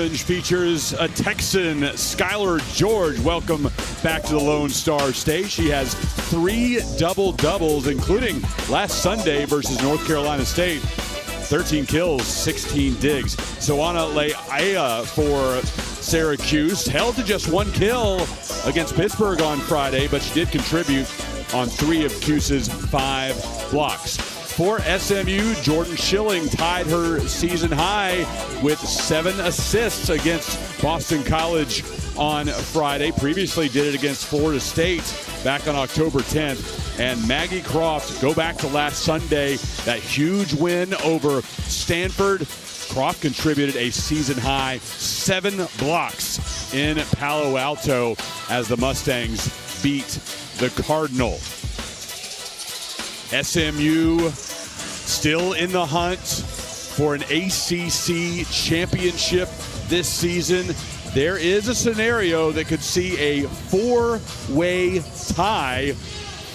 Orange features a Texan, Skylar George. Welcome back to the Lone Star State. She has 3 double-doubles, including last Sunday versus North Carolina State. 13 kills, 16 digs. Soana Leia for Syracuse held to just 1 kill against Pittsburgh on Friday, but she did contribute on 3 of Cuse's 5 blocks. For SMU, Jordan Schilling tied her season high with 7 assists against Boston College on Friday. Previously did it against Florida State back on October 10th. And Maggie Croft, go back to last Sunday, that huge win over Stanford. Croft contributed a season high 7 blocks in Palo Alto as the Mustangs beat the Cardinal. SMU still in the hunt for an ACC championship this season. There is a scenario that could see a 4-way tie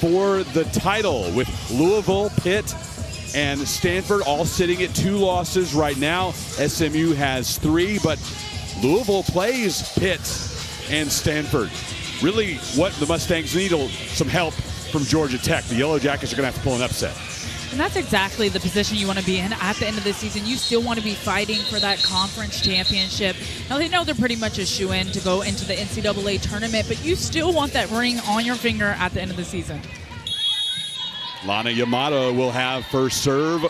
for the title, with Louisville, Pitt, and Stanford all sitting at 2 losses right now. SMU has 3, but Louisville plays Pitt and Stanford. Really, what the Mustangs need is some help from Georgia Tech. The Yellow Jackets are going to have to pull an upset. And that's exactly the position you want to be in at the end of the season. You still want to be fighting for that conference championship. Now, they know they're pretty much a shoo-in to go into the NCAA tournament, but you still want that ring on your finger at the end of the season. Lana Yamada will have first serve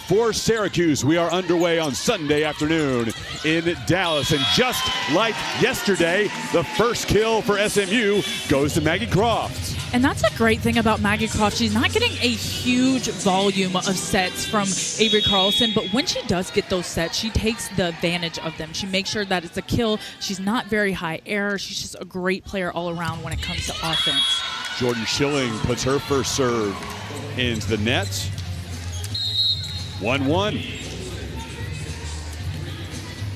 for Syracuse. We are underway on Sunday afternoon in Dallas. And just like yesterday, the first kill for SMU goes to Maggie Croft. And that's a great thing about Maggie Croft. She's not getting a huge volume of sets from Avery Carlson, but when she does get those sets, she takes the advantage of them. She makes sure that it's a kill. She's not very high error. She's just a great player all around when it comes to offense. Jordan Schilling puts her first serve into the net. 1-1.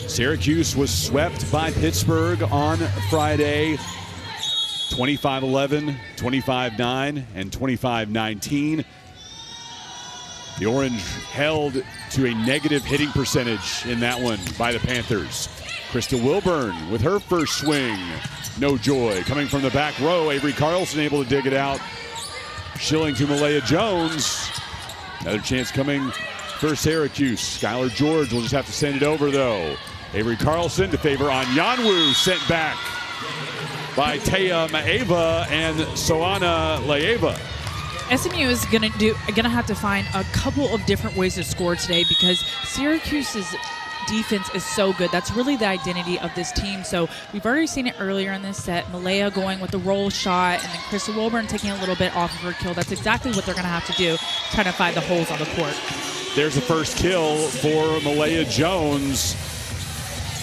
Syracuse was swept by Pittsburgh on Friday. 25-11, 25-9, and 25-19. The Orange held to a negative hitting percentage in that one by the Panthers. Krista Wilburn with her first swing. No joy. Coming from the back row, Avery Carlson able to dig it out. Schilling to Malaya Jones. Another chance coming for Syracuse. Skylar George will just have to send it over, though. Avery Carlson to favor Anyanwu, sent back by Taya Maeva and Soana Leeva. SMU is gonna have to find a couple of different ways to score today because Syracuse's defense is so good. That's really the identity of this team. So we've already seen it earlier in this set. Malaya going with the roll shot and then Krista Wilburn taking a little bit off of her kill. That's exactly what they're gonna have to do, trying to find the holes on the court. There's the first kill for Malaya Jones.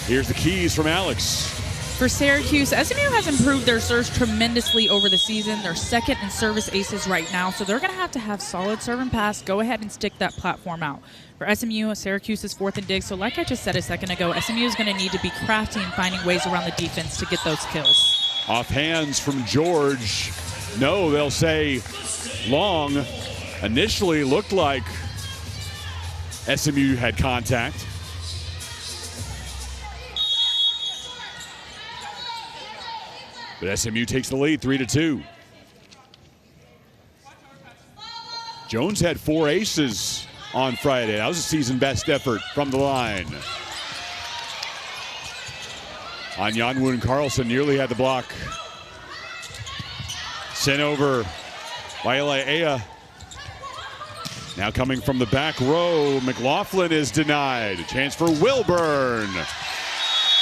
Here's the keys from Alex. For Syracuse, SMU has improved their serves tremendously over the season. They're second in service aces right now, so they're going to have solid serve and pass. Go ahead and stick that platform out. For SMU, Syracuse is 4th in digs, so like I just said a second ago, SMU is going to need to be crafty and finding ways around the defense to get those kills. Off hands from George. No, they'll say long. Initially looked like SMU had contact. But SMU takes the lead, 3-2. Jones had 4 aces on Friday. That was a season best effort from the line. Anyanwu and Carlson nearly had the block. Sent over by Ea. Now coming from the back row, McLaughlin is denied. A chance for Wilburn.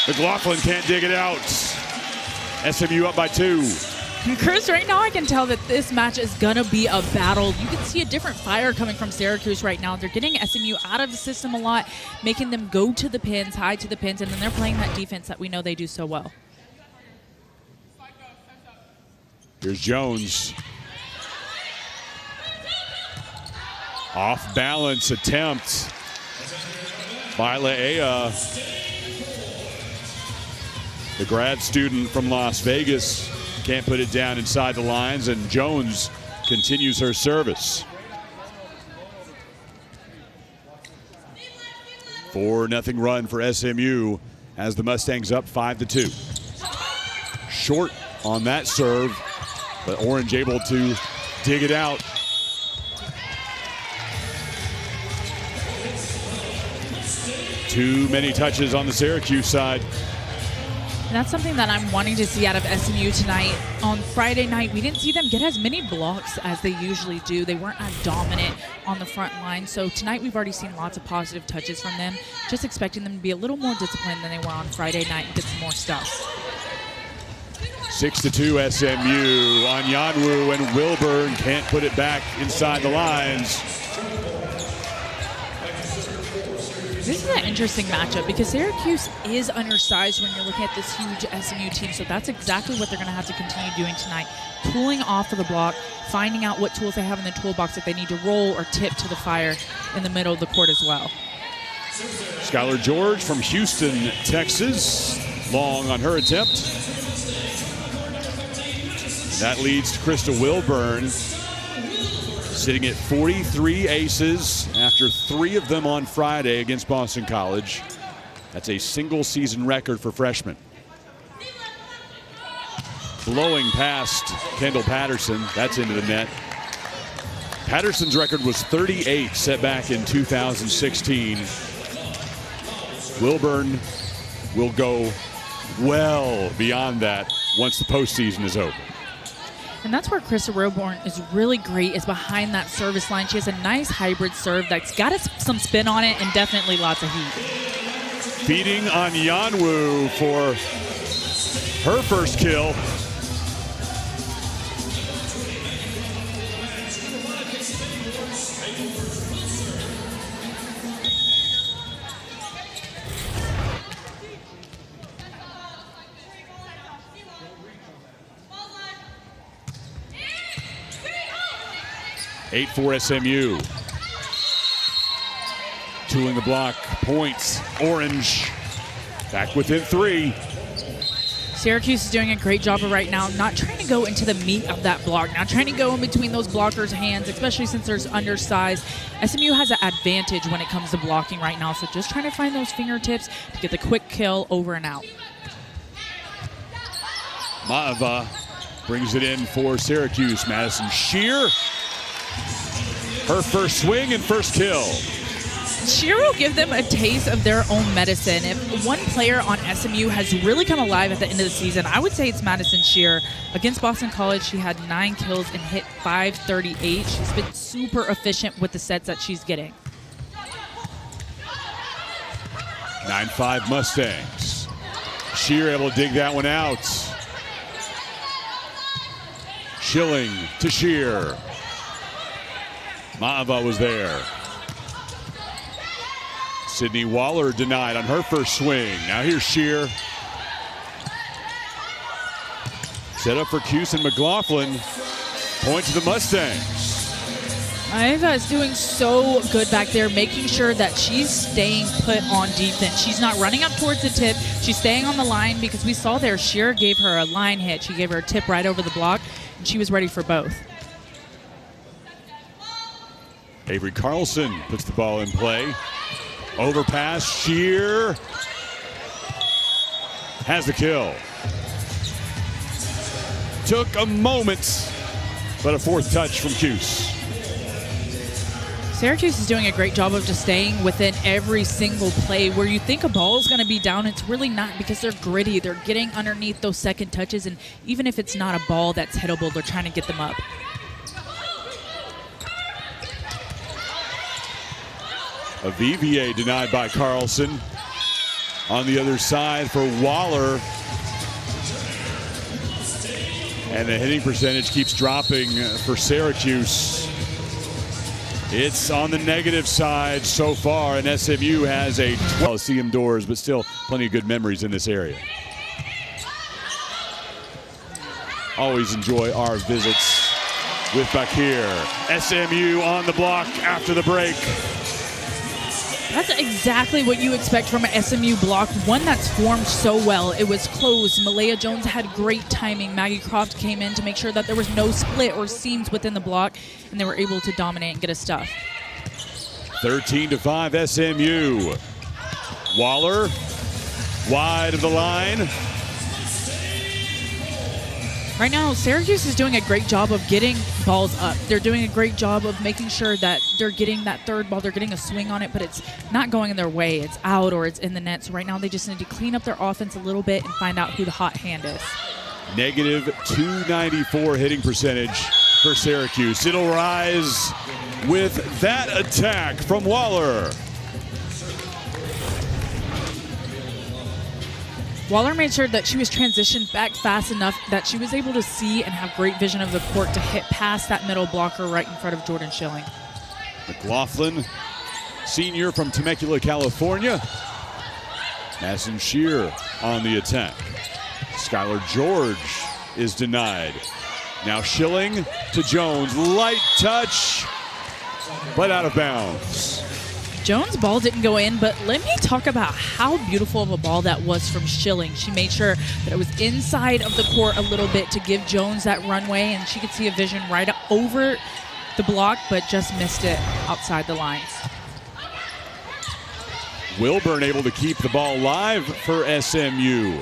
McLaughlin can't dig it out. SMU up by 2. Chris, right now I can tell that this match is going to be a battle. You can see a different fire coming from Syracuse right now. They're getting SMU out of the system a lot, making them go to the pins, high to the pins, and then they're playing that defense that we know they do so well. Here's Jones. Off balance attempt by Leea. The grad student from Las Vegas can't put it down inside the lines, and Jones continues her service. 4-0 run for SMU has the Mustangs up 5-2. Short on that serve, but Orange able to dig it out. Too many touches on the Syracuse side. And that's something that I'm wanting to see out of SMU tonight. On Friday night, we didn't see them get as many blocks as they usually do. They weren't as dominant on the front line. So tonight we've already seen lots of positive touches from them. Just expecting them to be a little more disciplined than they were on Friday night and get some more stuff. 6-2 SMU. Onyanwu and Wilburn can't put it back inside the lines. This is an interesting matchup because Syracuse is undersized when you're looking at this huge SMU team, so that's exactly what they're going to have to continue doing tonight. Tooling off of the block, finding out what tools they have in the toolbox if they need to roll or tip to the fire in the middle of the court as well. Skylar George from Houston, Texas. Long on her attempt. That leads to Krista Wilburn, sitting at 43 aces after 3 of them on Friday against Boston College. That's a single season record for freshmen. Blowing past Kendall Patterson, that's into the net. Patterson's record was 38, set back in 2016. Wilburn will go well beyond that once the postseason is over. And that's where Krista Wilburn is really great, is behind that service line. She has a nice hybrid serve that's got some spin on it and definitely lots of heat. Feeding Onyanwu for her first kill. Eight for SMU. Tooling the block, points, Orange. Back within 3. Syracuse is doing a great job of right now not trying to go into the meat of that block, not trying to go in between those blockers' hands, especially since there's undersized. SMU has an advantage when it comes to blocking right now, so just trying to find those fingertips to get the quick kill over and out. Maava brings it in for Syracuse. Madison Shear. Her first swing and first kill. Shear will give them a taste of their own medicine. If one player on SMU has really come alive at the end of the season, I would say it's Madison Shear. Against Boston College, she had 9 kills and hit .538. She's been super efficient with the sets that she's getting. 9-5 Mustangs. Shear able to dig that one out. Schilling to Shear. Maava was there. Sydney Waller denied on her first swing. Now here's Shear. Set up for Cuse and McLaughlin. Point to the Mustangs. Maava is doing so good back there, making sure that she's staying put on defense. She's not running up towards the tip. She's staying on the line because we saw there Shear gave her a line hit. She gave her a tip right over the block, and she was ready for both. Avery Carlson puts the ball in play. Overpass, Shear has the kill. Took a moment, but a 4th touch from Cuse. Syracuse is doing a great job of just staying within every single play. Where you think a ball is going to be down, it's really not, because they're gritty. They're getting underneath those second touches, and even if it's not a ball that's hittable, they're trying to get them up. A VVA denied by Carlson. On the other side for Waller. And the hitting percentage keeps dropping for Syracuse. It's on the negative side so far, and SMU has a 12 see indoors, but still plenty of good memories in this area. Always enjoy our visits with Bakir. SMU on the block after the break. That's exactly what you expect from an SMU block, one that's formed so well. It was closed. Malaya Jones had great timing. Maggie Croft came in to make sure that there was no split or seams within the block, and they were able to dominate and get a stuff. 13-5 SMU. Waller Wide of the line. Right now, Syracuse is doing a great job of getting balls up. They're doing a great job of making sure that they're getting that third ball. They're getting a swing on it, but it's not going in their way. It's out or it's in the net. So right now, they just need to clean up their offense a little bit and find out who the hot hand is. Negative .294 hitting percentage for Syracuse. It'll rise with that attack from Waller. Waller made sure that she was transitioned back fast enough that she was able to see and have great vision of the court to hit past that middle blocker right in front of Jordan Schilling. McLaughlin, senior from Temecula, California. Madison Shear on the attack. Skylar George is denied. Now Schilling to Jones. Light touch, but out of bounds. Jones' ball didn't go in, but let me talk about how beautiful of a ball that was from Schilling. She made sure that it was inside of the court a little bit to give Jones that runway, and she could see a vision right over the block, but just missed it outside the lines. Wilburn able to keep the ball live for SMU.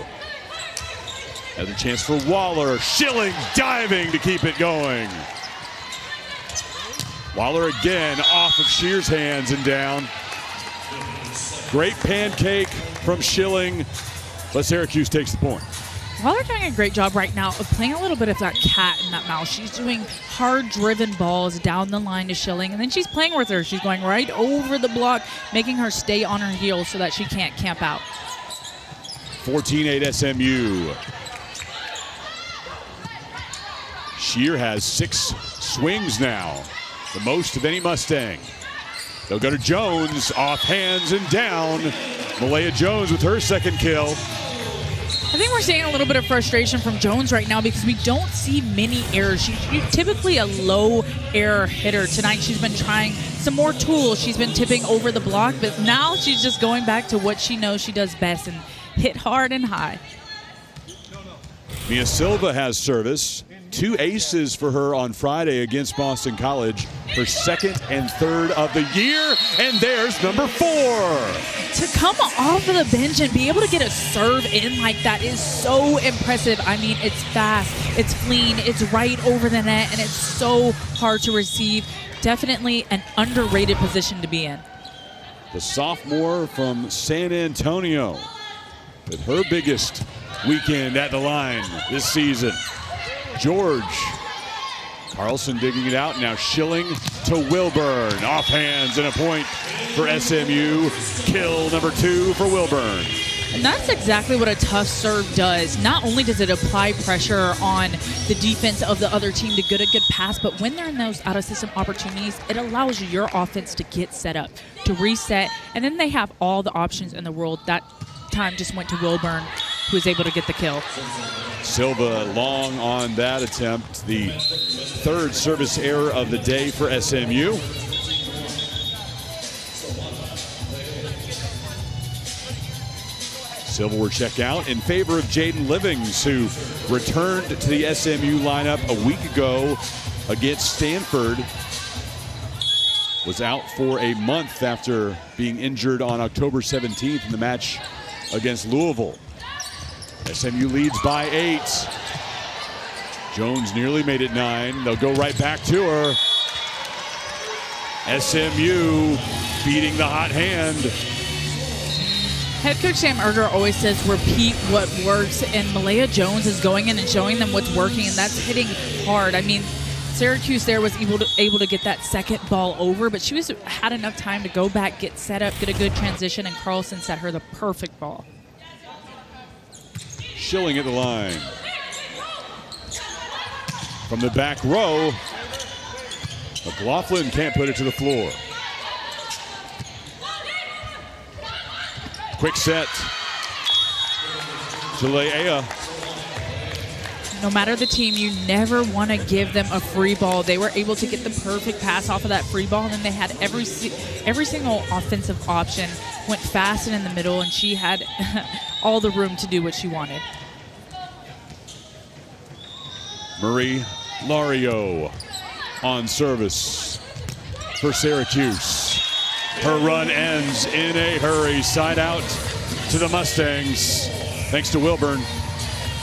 Another chance for Waller. Schilling diving to keep it going. Waller again off of Shear's hands and down. Great pancake from Schilling, but Syracuse takes the point. Waller doing a great job right now of playing a little bit of that cat in that mouse. She's doing hard-driven balls down the line to Schilling, and then she's playing with her. She's going right over the block, making her stay on her heels so that she can't camp out. 14-8 SMU. Shear has 6 swings now, the most of any Mustang. They'll go to Jones, off hands and down. Malaya Jones with her second kill. I think we're seeing a little bit of frustration from Jones right now because we don't see many errors. She's typically a low error hitter. Tonight she's been trying some more tools. She's been tipping over the block, but now she's just going back to what she knows she does best and hit hard and high. Mia Silva has service. 2 aces for her on Friday against Boston College. Her second and third of the year, and there's number 4. To come off of the bench and be able to get a serve in like that is so impressive. I mean, it's fast, it's clean, it's right over the net, and it's so hard to receive. Definitely an underrated position to be in. The sophomore from San Antonio with her biggest weekend at the line this season. George. Carlson digging it out. Now Schilling to Wilburn. Off hands and a point for SMU. Kill number 2 for Wilburn. And that's exactly what a tough serve does. Not only does it apply pressure on the defense of the other team to get a good pass, but when they're in those out-of-system opportunities, it allows your offense to get set up, to reset, and then they have all the options in the world. That time just went to Wilburn, who was able to get the kill. Silva long on that attempt. The 3rd service error of the day for SMU. Silva will check out in favor of Jaden Livings, who returned to the SMU lineup a week ago against Stanford. Was out for a month after being injured on October 17th in the match against Louisville. SMU leads by 8. Jones nearly made it 9. They'll go right back to her. SMU beating the hot hand. Head coach Sam Erger always says repeat what works, and Malaya Jones is going in and showing them what's working, and that's hitting hard. I mean, Syracuse there was able to get that second ball over, but she had enough time to go back, get set up, get a good transition, and Carlson set her the perfect ball. Schilling at the line. From the back row, McLaughlin can't put it to the floor. Quick set. Jalea. No matter the team, you never want to give them a free ball. They were able to get the perfect pass off of that free ball, and then they had every single offensive option. Went fast and in the middle, and she had all the room to do what she wanted. Marie Lario on service for Syracuse. Her run ends in a hurry. Side out to the Mustangs, thanks to Wilburn.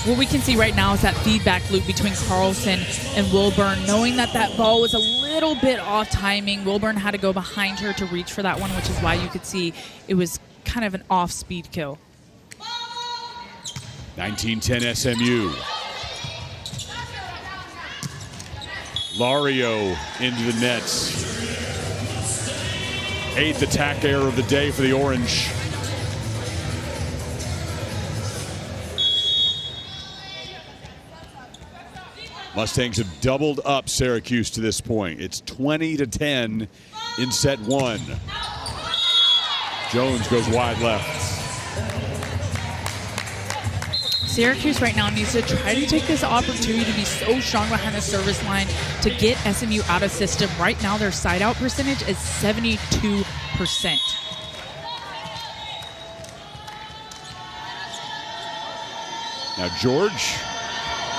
What we can see right now is that feedback loop between Carlson and Wilburn, knowing that that ball was a little bit off timing. Wilburn had to go behind her to reach for that one, which is why you could see it was kind of an off-speed kill. 19-10 SMU. Lario into the nets. 8th attack error of the day for the Orange. Mustangs have doubled up Syracuse to this point. It's 20-10 in set 1. Jones goes wide left. Syracuse right now needs to try to take this opportunity to be so strong behind the service line to get SMU out of system. Right now, their side-out percentage is 72%. Now George,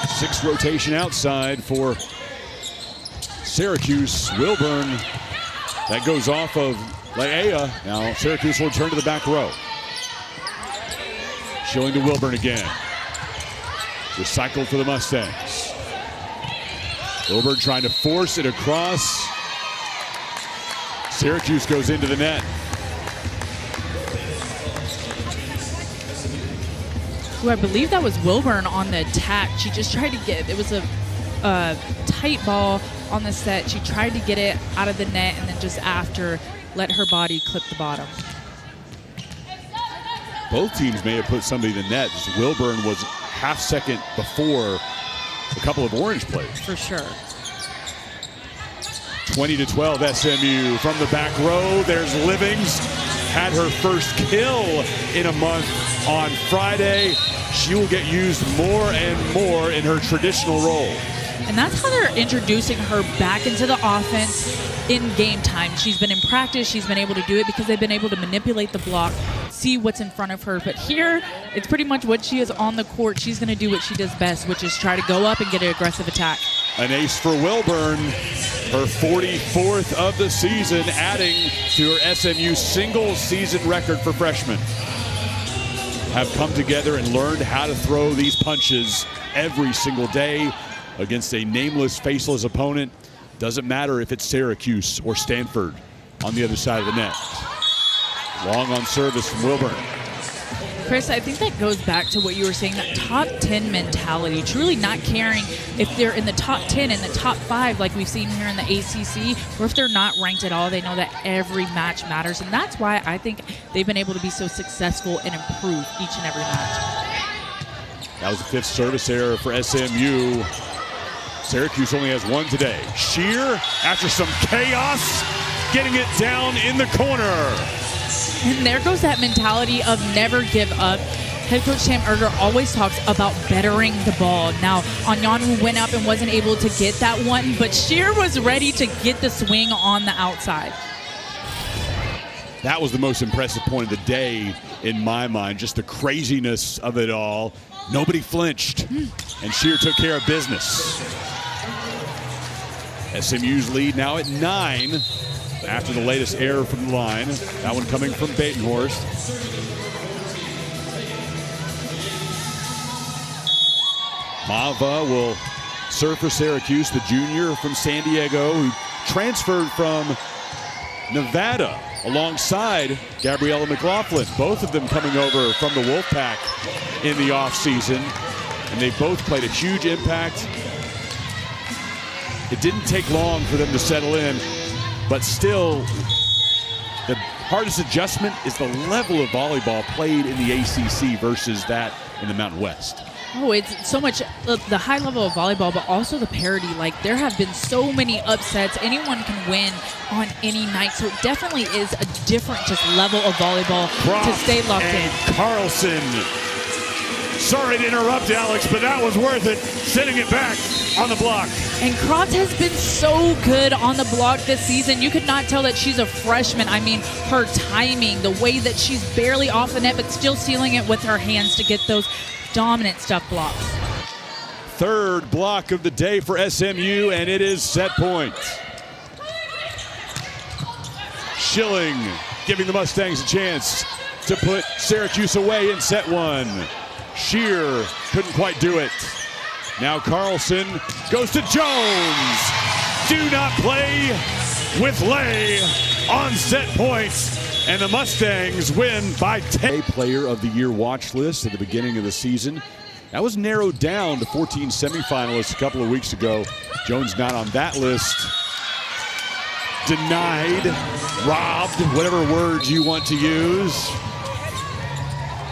6th rotation outside for Syracuse. Wilburn, that goes off of Laia. Now Syracuse will return to the back row. Showing to Wilburn again. Recycled for the Mustangs. Wilburn trying to force it across. Syracuse goes into the net. Ooh, I believe that was Wilburn on the attack. She just tried to get, it was a tight ball on the set. She tried to get it out of the net and then just after let her body clip the bottom. Both teams may have put somebody in the net. Wilburn was half second before a couple of Orange plays. For sure. 20-12 SMU from the back row. There's Livings. Had her first kill in a month on Friday. She will get used more and more in her traditional role. And that's how they're introducing her back into the offense in game time. She's been in practice. She's been able to do it because they've been able to manipulate the block, see what's in front of her. But here, it's pretty much what she is on the court. She's going to do what she does best, which is try to go up and get an aggressive attack. An ace for Wilburn, her 44th of the season, adding to her SMU single season record for freshmen. Have come together and learned how to throw these punches every single day against a nameless, faceless opponent. Doesn't matter if it's Syracuse or Stanford on the other side of the net. Long on service from Wilburn. Chris, I think that goes back to what you were saying, that top 10 mentality, truly not caring if they're in the top 10 and the top 5 like we've seen here in the ACC, or if they're not ranked at all. They know that every match matters, and that's why I think they've been able to be so successful and improve each and every match. That was the 5th service error for SMU. Syracuse only has 1 today. Shear, after some chaos, getting it down in the corner. And there goes that mentality of never give up. Head coach Sam Erger always talks about bettering the ball. Now, Anyanu went up and wasn't able to get that one, but Shear was ready to get the swing on the outside. That was the most impressive point of the day in my mind, just the craziness of it all. Nobody flinched, and Shear took care of business. SMU's lead now at 9 after the latest error from the line. That one coming from Batenhorst. Mava will serve for Syracuse, the junior from San Diego who transferred from Nevada alongside Gabriella McLaughlin. Both of them coming over from the Wolfpack in the offseason, and they both played a huge impact. It didn't take long for them to settle in, but still, the hardest adjustment is the level of volleyball played in the ACC versus that in the Mountain West. Oh, it's so much the high level of volleyball, but also the parity. Like, there have been so many upsets. Anyone can win on any night. So it definitely is a different just level of volleyball to stay locked in. Carlson. Sorry to interrupt, Alex, but that was worth it. Sending it back on the block. And Kratz has been so good on the block this season. You could not tell that she's a freshman. I mean, her timing, the way that she's barely off the net, but still sealing it with her hands to get those dominant stuff blocks. 3rd block of the day for SMU, and it is set point. Schilling giving the Mustangs a chance to put Syracuse away in set one. Shear couldn't quite do it. Now Carlson goes to Jones. Do not play with Lay on set points. And the Mustangs win by 10. Player of the Year watch list at the beginning of the season. That was narrowed down to 14 semifinalists a couple of weeks ago. Jones not on that list. Denied, robbed, whatever words you want to use.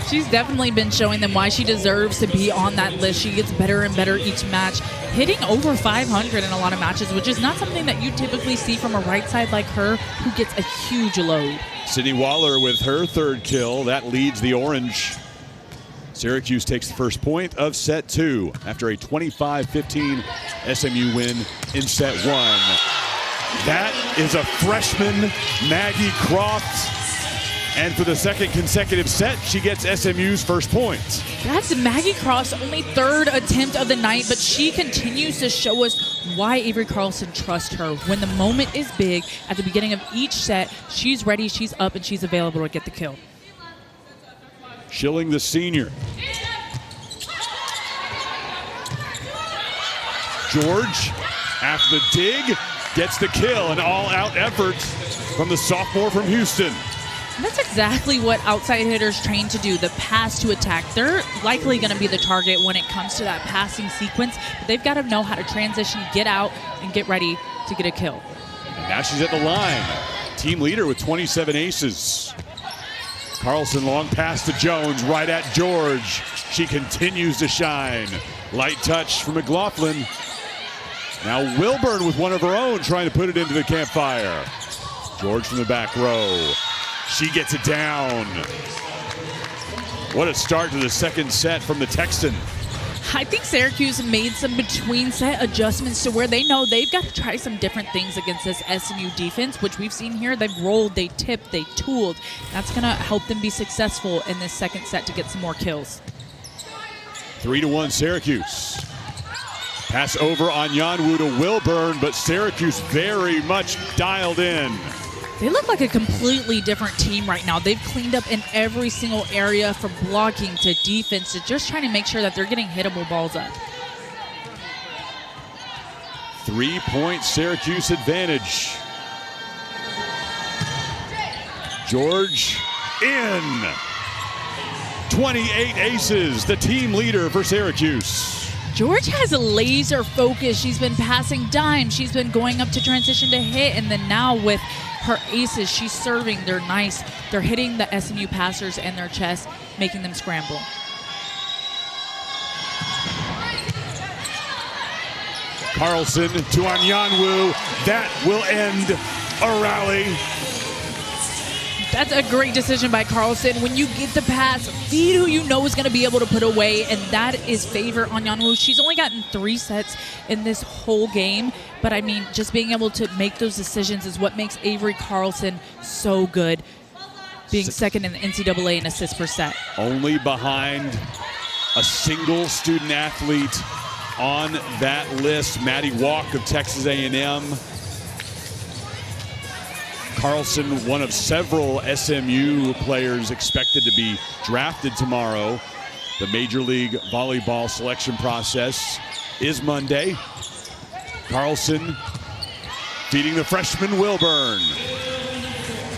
She's definitely been showing them why she deserves to be on that list. She gets better and better each match, hitting over 500 in a lot of matches, which is not something that you typically see from a right side like her, who gets a huge load. Sydney Waller with her third kill. That leads the Orange. Syracuse takes the first point of set two after a 25-15 SMU win in set one. That is a freshman, Maggie Croft. And for the second consecutive set, she gets SMU's first point. That's Maggie Croft's only third attempt of the night, but she continues to show us why Avery Carlson trusts her. When the moment is big, at the beginning of each set, she's ready, she's up, and she's available to get the kill. Schilling, the senior. George, after the dig, gets the kill. An all-out effort from the sophomore from Houston. And that's exactly what outside hitters train to do, the pass to attack. They're likely going to be the target when it comes to that passing sequence, but they've got to know how to transition, get out, and get ready to get a kill. And now she's at the line. Team leader with 27 aces. Carlson long pass to Jones, right at George. She continues to shine. Light touch from McLaughlin. Now Wilburn with one of her own, trying to put it into the campfire. George from the back row. She gets it down. What a start to the second set from the Texan. I think Syracuse made some between set adjustments to where they know they've got to try some different things against this SMU defense, which we've seen here. They've rolled, they tipped, they tooled. That's going to help them be successful in this second set to get some more kills. 3-1 Syracuse. Pass over on Yanwu to Wilburn, but Syracuse very much dialed in. They look like a completely different team right now. They've cleaned up in every single area, from blocking to defense to just trying to make sure that they're getting hittable balls up. 3-point Syracuse advantage. George in. 28 aces, the team leader for Syracuse. George has a laser focus. She's been passing dimes. She's been going up to transition to hit, and then now with her aces, she's serving. They're nice. They're hitting the SMU passers in their chest, making them scramble. Carlson to Anyanwu. That will end a rally. That's a great decision by Carlson. When you get the pass, feed who you know is going to be able to put away, and that is favor Anyanwu. She's only gotten 3 sets in this whole game, but I mean, just being able to make those decisions is what makes Avery Carlson so good, being second in the NCAA in assists per set. Only behind a single student athlete on that list, Maddie Walk of Texas A&M. Carlson, one of several SMU players expected to be drafted tomorrow. The Major League Volleyball selection process is Monday. Carlson feeding the freshman Wilburn.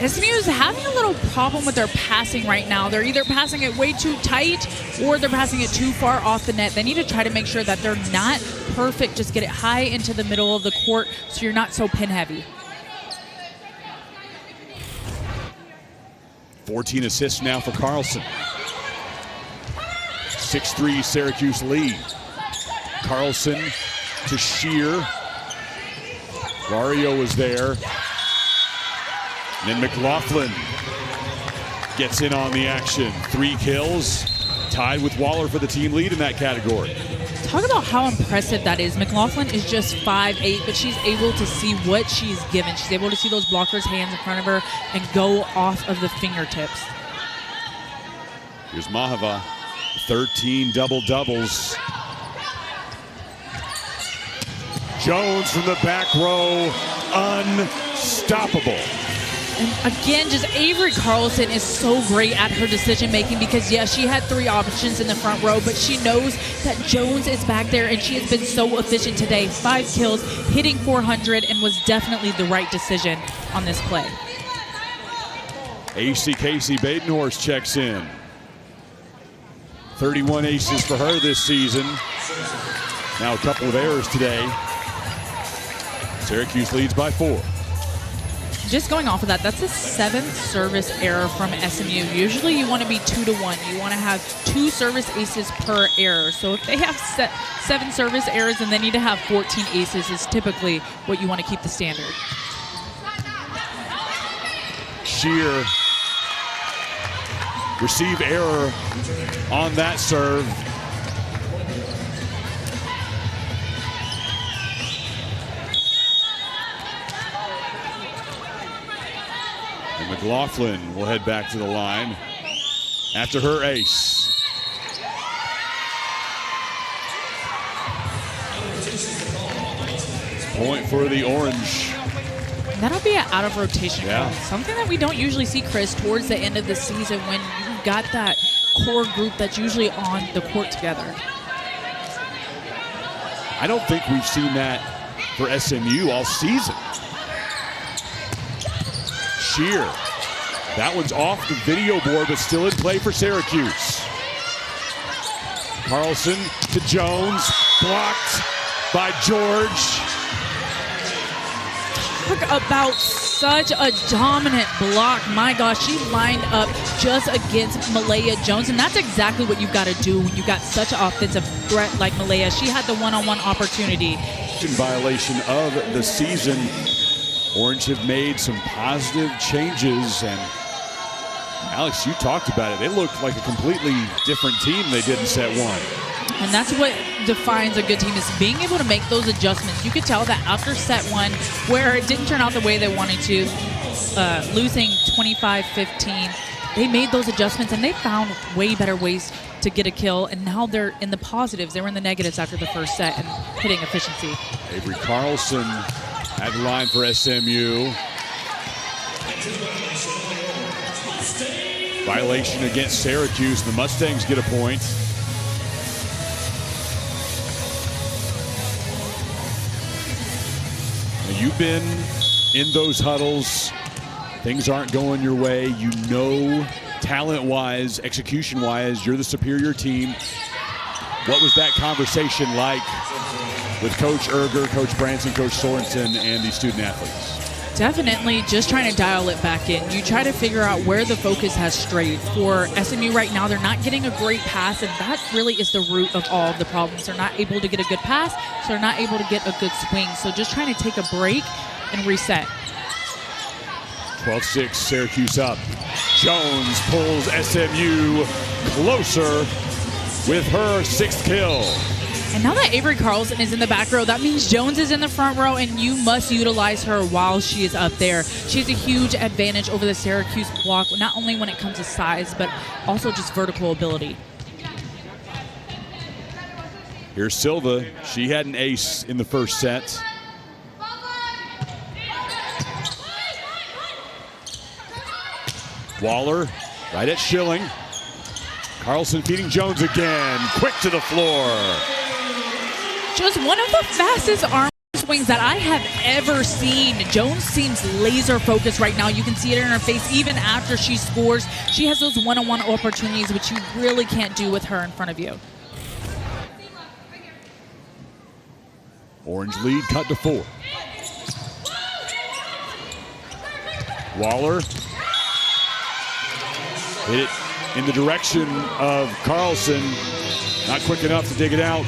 SMU is having a little problem with their passing right now. They're either passing it way too tight or they're passing it too far off the net. They need to try to make sure that they're not perfect. Just get it high into the middle of the court so you're not so pin heavy. 14 assists now for Carlson. 6-3 Syracuse lead. Carlson to Shear. Wario was there. And then McLaughlin gets in on the action. 3 kills, tied with Waller for the team lead in that category. Talk about how impressive that is. McLaughlin is just 5'8", but she's able to see what she's given. She's able to see those blockers' hands in front of her and go off of the fingertips. Here's Mahava, 13 double-doubles. Jones from the back row, unstoppable. And again, just Avery Carlson is so great at her decision making because, yes, she had 3 options in the front row, but she knows that Jones is back there, and she has been so efficient today. 5 kills, hitting 400, and was definitely the right decision on this play. AC Casey Badenhorst checks in. 31 aces for her this season. Now a couple of errors today. Syracuse leads by 4. Just going off of that, that's a 7th service error from SMU. Usually you want to be 2-to-1. You want to have 2 service aces per error. So if they have 7 service errors and they need to have 14 aces is typically what you want to keep the standard. Sheer receive error on that serve. And McLaughlin will head back to the line after her ace. Point for the Orange. That'll be an out of rotation Yeah. call. Something that we don't usually see, Chris, towards the end of the season when you've got that core group that's usually on the court together. I don't think we've seen that for SMU all season. Sheer. That one's off the video board, but still in play for Syracuse. Carlson to Jones. Blocked by George. Talk about such a dominant block. My gosh, she lined up just against Malaya Jones, and that's exactly what you've got to do when you've got such an offensive threat like Malaya. She had the one-on-one opportunity. In violation of the season, Orange have made some positive changes, and Alex, you talked about it. They looked like a completely different team they did in set 1. And that's what defines a good team, is being able to make those adjustments. You could tell that after set 1, where it didn't turn out the way they wanted to, losing 25-15, they made those adjustments and they found way better ways to get a kill. And now they're in the positives. They were in the negatives after the first set and hitting efficiency. Avery Carlson at the line for SMU. Violation against Syracuse. The Mustangs get a point. You've been in those huddles. Things aren't going your way. You know, talent-wise, execution-wise, you're the superior team. What was that conversation like with Coach Erger, Coach Branson, Coach Sorensen, and the student athletes? Definitely just trying to dial it back in. You try to figure out where the focus has strayed. For SMU right now, they're not getting a great pass, and that really is the root of all of the problems. They're not able to get a good pass, so they're not able to get a good swing. So just trying to take a break and reset. 12-6, Syracuse up. Jones pulls SMU closer with her 6th kill. And now that Avery Carlson is in the back row, that means Jones is in the front row, and you must utilize her while she is up there. She has a huge advantage over the Syracuse block, not only when it comes to size, but also just vertical ability. Here's Silva. She had an ace in the first set. Waller right at Schilling. Carlson feeding Jones again. Quick to the floor. Just one of the fastest arm swings that I have ever seen. Jones seems laser focused right now. You can see it in her face even after she scores. She has those one-on-one opportunities, which you really can't do with her in front of you. Orange lead cut to 4. Waller hit it in the direction of Carlson. Not quick enough to dig it out.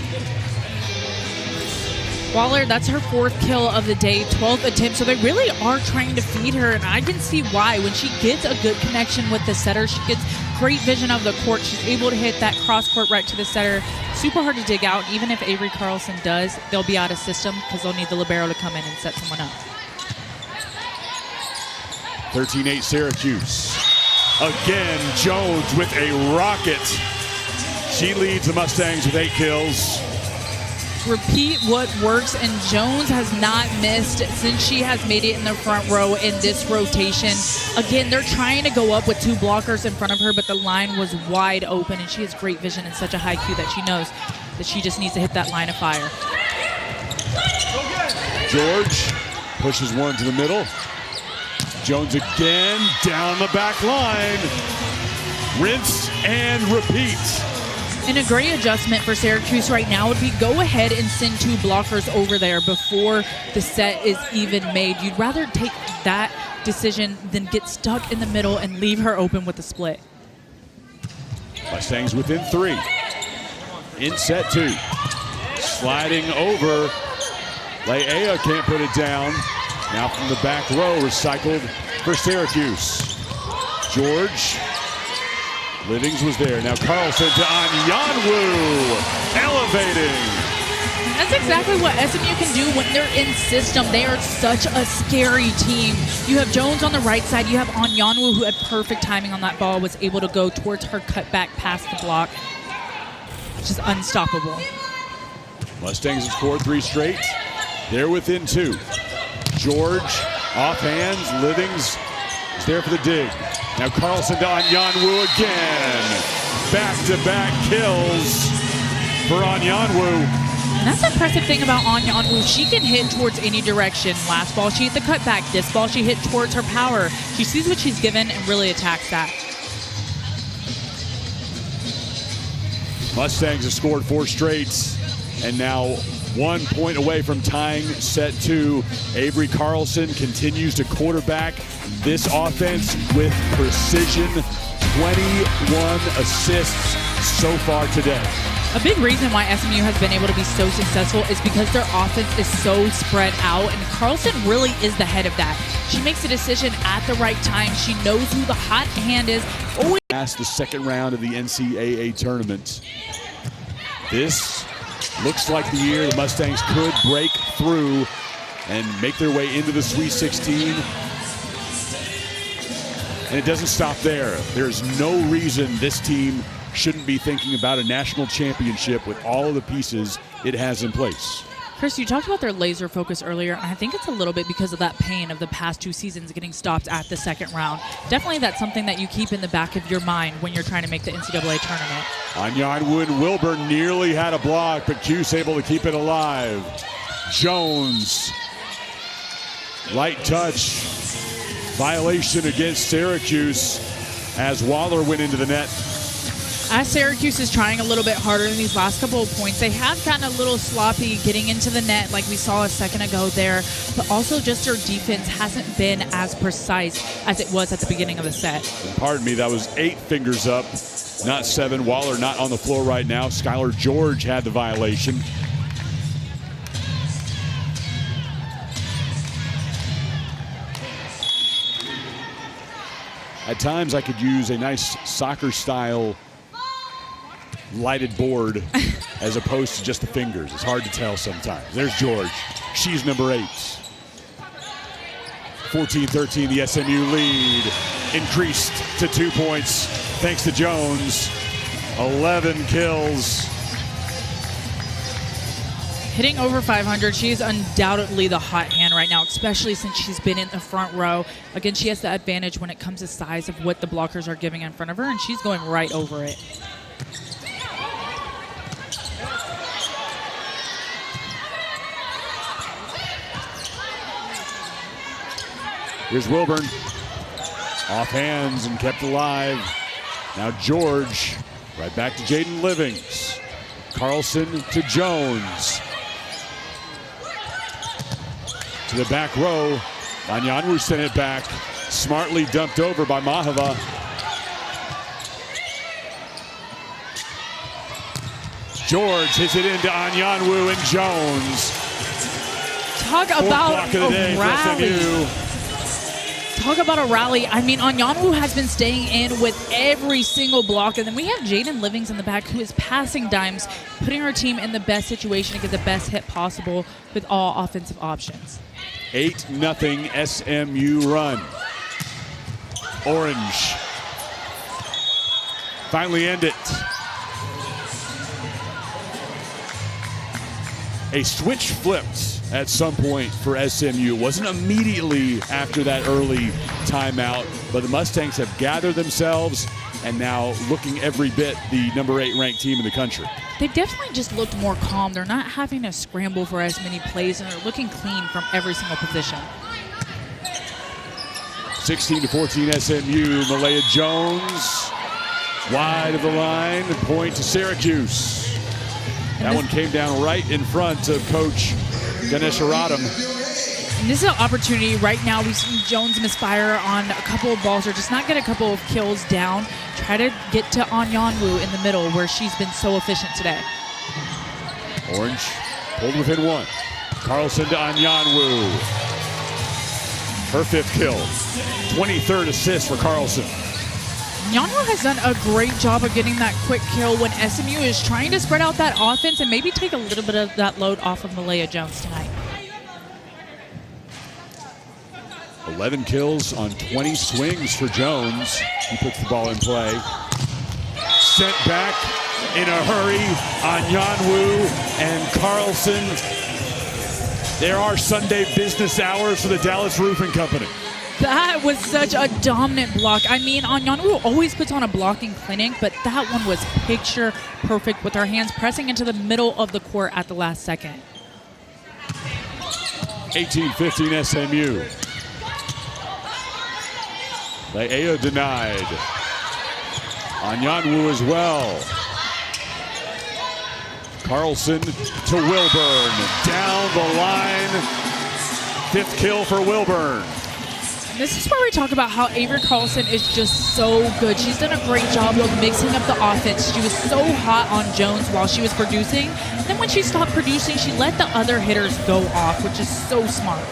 Waller, that's her 4th kill of the day, 12th attempt. So they really are trying to feed her, and I can see why. When she gets a good connection with the setter, she gets great vision of the court. She's able to hit that cross court right to the setter. Super hard to dig out. Even if Avery Carlson does, they'll be out of system because they'll need the libero to come in and set someone up. 13-8 Syracuse. Again, Jones with a rocket. She leads the Mustangs with 8 kills. repeat what works, and Jones has not missed since she has made it in the front row in this rotation. Again, they're trying to go up with 2 blockers in front of her, but the line was wide open, and she has great vision and such a high Q that she knows that she just needs to hit that line of fire. George pushes one to the middle. Jones again, down the back line. Rinse and repeat. And a great adjustment for Syracuse right now would be go ahead and send 2 blockers over there before the set is even made. You'd rather take that decision than get stuck in the middle and leave her open with a split. Mustangs within 3. In set 2. Sliding over. Leia can't put it down. Now from the back row, recycled for Syracuse. George. Livings was there. Now Carlson to Anyanwu, elevating. That's exactly what SMU can do when they're in system. They are such a scary team. You have Jones on the right side. You have Anyanwu, who had perfect timing on that ball, was able to go towards her cutback past the block. Just unstoppable. Mustangs have scored 3 straight. They're within 2. George off hands. Livings is there for the dig. Now Carlson to Anyanwu again. Back-to-back kills for Anyanwu. And that's the impressive thing about Anyanwu. She can hit towards any direction. Last ball, she hit the cutback. This ball, she hit towards her power. She sees what she's given and really attacks that. Mustangs have scored 4 straight and now 1 point away from tying set 2. Avery Carlson continues to quarterback this offense with precision. 21 assists so far today. A big reason why SMU has been able to be so successful is because their offense is so spread out, and Carlson really is the head of that. She makes a decision at the right time. She knows who the hot hand is. Always past the second round of the NCAA tournament. This looks like the year the Mustangs could break through and make their way into the Sweet 16. And it doesn't stop there. There's no reason this team shouldn't be thinking about a national championship with all of the pieces it has in place. Chris, you talked about their laser focus earlier, and I think it's a little bit because of that pain of the past 2 seasons getting stopped at the second round. Definitely that's something that you keep in the back of your mind when you're trying to make the NCAA tournament. Anyanwu and Wilburn nearly had a block, but Cuse able to keep it alive. Jones, light touch, violation against Syracuse as Waller went into the net. As Syracuse is trying a little bit harder in these last couple of points, they have gotten a little sloppy getting into the net like we saw a second ago there, but also just their defense hasn't been as precise as it was at the beginning of the set. Pardon me, that was 8 fingers up, not 7. Waller not on the floor right now. Skylar George had the violation. At times I could use a nice soccer-style lighted board as opposed to just the fingers. It's hard to tell sometimes. There's George. She's number 8. 14-13, the SMU lead increased to 2 points thanks to Jones. 11 kills. Hitting over 500, she is undoubtedly the hot hand right now, especially since she's been in the front row. Again, she has the advantage when it comes to size of what the blockers are giving in front of her, and she's going right over it. Here's Wilburn. Off hands and kept alive. Now George. Right back to Jaden Livings. Carlson to Jones. To the back row. Anyanwu sent it back. Smartly dumped over by Mahava. George hits it into Anyanwu and Jones. Talk about a rally. Talk about a rally. I mean, Anyanwu has been staying in with every single block. And then we have Jaden Livings in the back who is passing dimes, putting our team in the best situation to get the best hit possible with all offensive options. 8-0 SMU run. Orange finally end it. A switch flipped at some point for SMU. It wasn't immediately after that early timeout, but the Mustangs have gathered themselves and now looking every bit the number 8 ranked team in the country. They've definitely just looked more calm. They're not having to scramble for as many plays, and they're looking clean from every single position. 16-14 SMU. Malaya Jones wide of the line. Point to Syracuse. That one came down right in front of Coach Ganesh Radam. And this is an opportunity right now. We've seen Jones misfire on a couple of balls or just not get a couple of kills down. Try to get to Anyanwu in the middle where she's been so efficient today. Orange pulled within 1. Carlson to Anyanwu. Her 5th kill. 23rd assist for Carlson. Anyanwu has done a great job of getting that quick kill when SMU is trying to spread out that offense and maybe take a little bit of that load off of Malaya Jones tonight. 11 kills on 20 swings for Jones. He puts the ball in play. Sent back in a hurry. Anyanwu and Carlson. There are Sunday business hours for the Dallas Roofing Company. That was such a dominant block. I mean, Anyanwu always puts on a blocking clinic, but that one was picture perfect with her hands pressing into the middle of the court at the last second. 18-15 SMU. Leao denied. Anyanwu as well. Carlson to Wilburn. Down the line. 5th kill for Wilburn. This is where we talk about how Avery Carlson is just so good. She's done a great job of mixing up the offense. She was so hot on Jones while she was producing. And then when she stopped producing, she let the other hitters go off, which is so smart.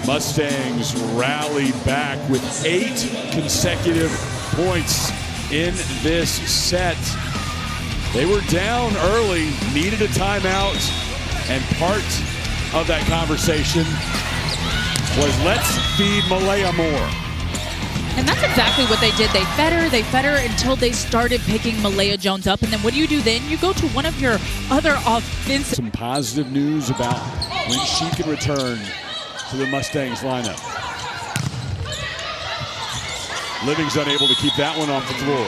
Mustangs rally back with 8 consecutive points in this set. They were down early, needed a timeout, and part of that conversation was let's feed Malaya more. And that's exactly what they did. They fed her until they started picking Malaya Jones up. And then what do then? You go to one of your other offensive. Some positive news about when she can return to the Mustangs lineup. Living's unable to keep that one off the floor.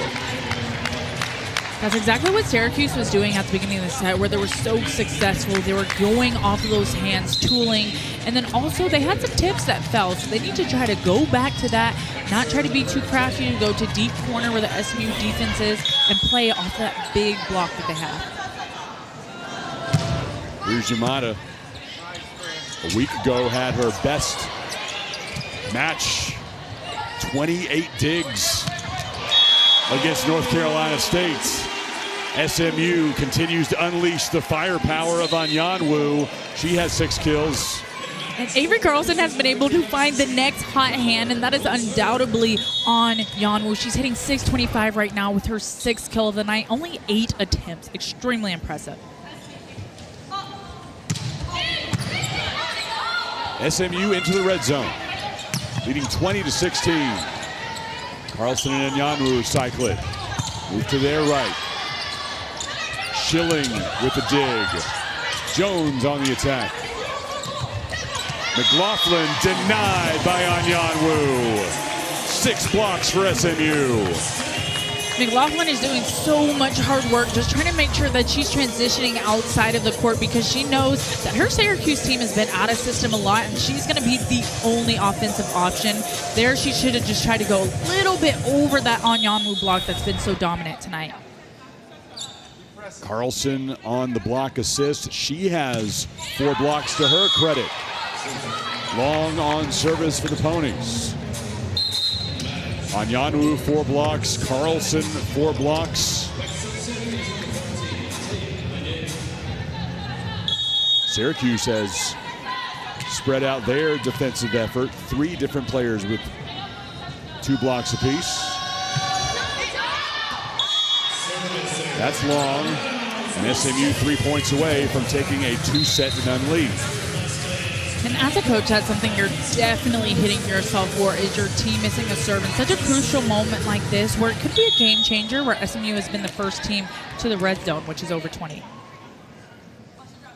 That's exactly what Syracuse was doing at the beginning of the set, where they were so successful. They were going off of those hands, tooling, and then also they had some tips that fell. So they need to try to go back to that, not try to be too crafty and go to deep corner where the SMU defense is and play off that big block that they have. Here's Yamada. A week ago had her best match, 28 digs against North Carolina State. SMU continues to unleash the firepower of Anyanwu. She has 6 kills. And Avery Carlson has been able to find the next hot hand, and that is undoubtedly on Anyanwu. She's hitting .625 right now with her 6th kill of the night. Only 8 attempts. Extremely impressive. SMU into the red zone, leading 20-16. Carlson and Anyanwu cycle it. Move to their right. Schilling with the dig. Jones on the attack. McLaughlin denied by Anyanwu. 6 blocks for SMU. McLaughlin is doing so much hard work just trying to make sure that she's transitioning outside of the court because she knows that her Syracuse team has been out of system a lot and she's going to be the only offensive option. There she should have just tried to go a little bit over that Anyanwu block that's been so dominant tonight. Carlson on the block assist. She has 4 blocks to her credit. Long on service for the Ponies. Anyanwu 4 blocks, Carlson 4 blocks. Syracuse has spread out their defensive effort. 3 different players with 2 blocks apiece. That's long, and SMU 3 points away from taking a 2-set-to-none lead. And as a coach, that's something you're definitely hitting yourself for, is your team missing a serve in such a crucial moment like this where it could be a game changer, where SMU has been the first team to the red zone, which is over 20.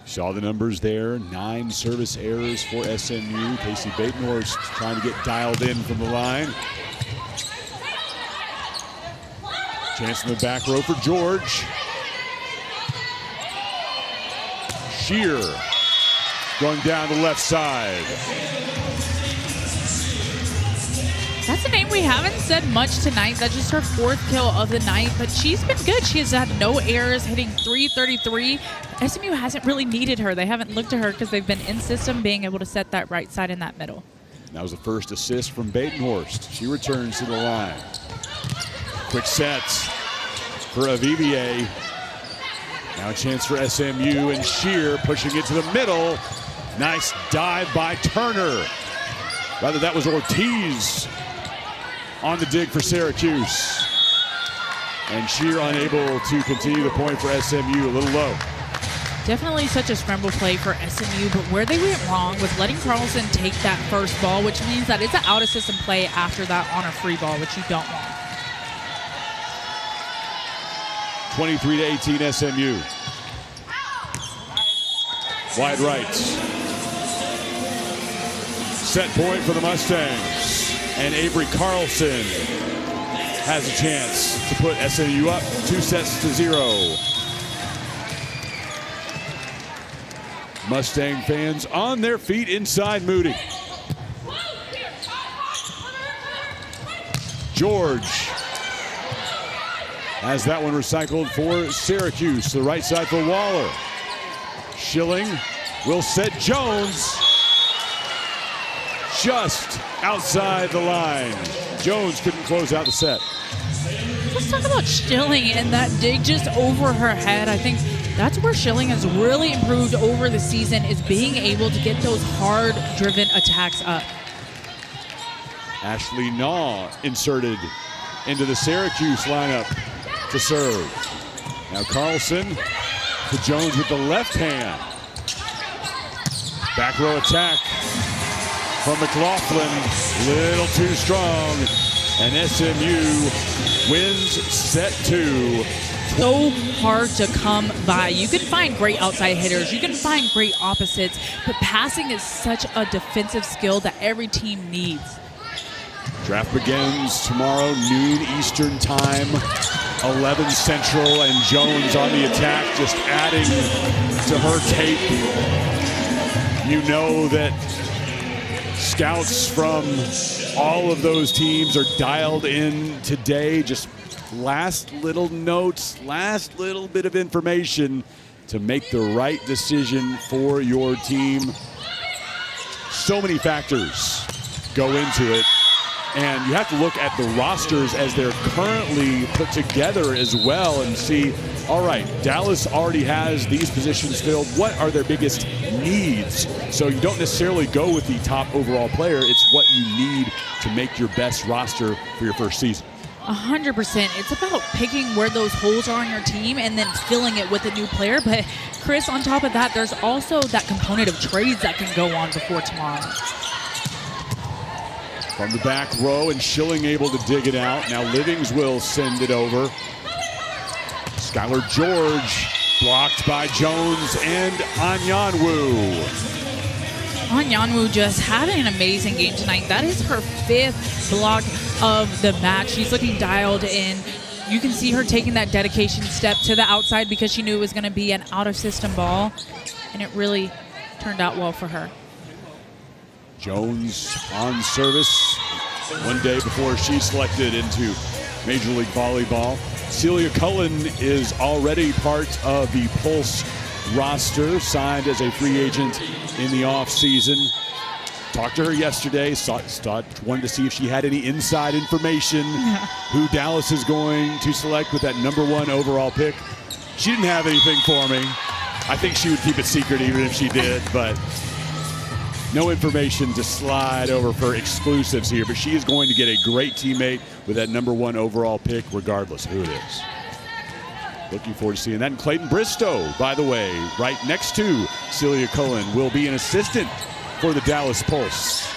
Saw the numbers there, 9 service errors for SMU. Casey Batenhorst trying to get dialed in from the line. Chance in the back row for George. Shear going down the left side. That's a name we haven't said much tonight. That's just her 4th kill of the night, but she's been good. She has had no errors, hitting .333. SMU hasn't really needed her. They haven't looked at her because they've been in system, being able to set that right side in that middle. That was the first assist from Batenhorst. She returns to the line. Quick sets for Avivier. Now a chance for SMU, and Shear pushing it to the middle. Nice dive by Turner. Rather, that was Ortiz on the dig for Syracuse. And Shear unable to continue the point for SMU, a little low. Definitely such a scramble play for SMU, but where they went wrong was letting Carlson take that first ball, which means that it's an out-of-system play after that on a free ball, which you don't want. 23-18 SMU. Wide right. Set point for the Mustangs. And Avery Carlson has a chance to put SMU up 2-0. Mustang fans on their feet inside Moody. George has that one recycled for Syracuse. The right side for Waller. Schilling will set Jones just outside the line. Jones couldn't close out the set. Let's talk about Schilling and that dig just over her head. I think that's where Schilling has really improved over the season, is being able to get those hard-driven attacks up. Ashley Naw inserted into the Syracuse lineup to serve. Now Carlson to Jones with the left hand. Back row attack from McLaughlin, little too strong, and SMU wins set 2. So hard to come by. You can find great outside hitters, you can find great opposites, but passing is such a defensive skill that every team needs. Draft begins tomorrow, noon Eastern time, 11 Central, and Jones on the attack, just adding to her tape. You know that scouts from all of those teams are dialed in today. Just last little notes, last little bit of information to make the right decision for your team. So many factors go into it. And you have to look at the rosters as they're currently put together as well and see, all right, Dallas already has these positions filled. What are their biggest needs? So you don't necessarily go with the top overall player. It's what you need to make your best roster for your first season. 100%. It's about picking where those holes are on your team and then filling it with a new player. But Chris, on top of that, there's also that component of trades that can go on before tomorrow. From the back row, and Schilling able to dig it out. Now Livings will send it over. Skylar George blocked by Jones and Anyanwu. Anyanwu just had an amazing game tonight. That is her 5th block of the match. She's looking dialed in. You can see her taking that dedication step to the outside because she knew it was going to be an out-of-system ball, and it really turned out well for her. Jones on service one day before she's selected into Major League Volleyball. Celia Cullen is already part of the Pulse roster, signed as a free agent in the offseason. Talked to her yesterday, wanted to see if she had any inside information, who Dallas is going to select with that #1 overall pick. She didn't have anything for me. I think she would keep it secret even if she did, but no information to slide over for exclusives here, but she is going to get a great teammate with that #1 overall pick, regardless of who it is. Looking forward to seeing that. And Clayton Bristow, by the way, right next to Celia Cullen, will be an assistant for the Dallas Pulse.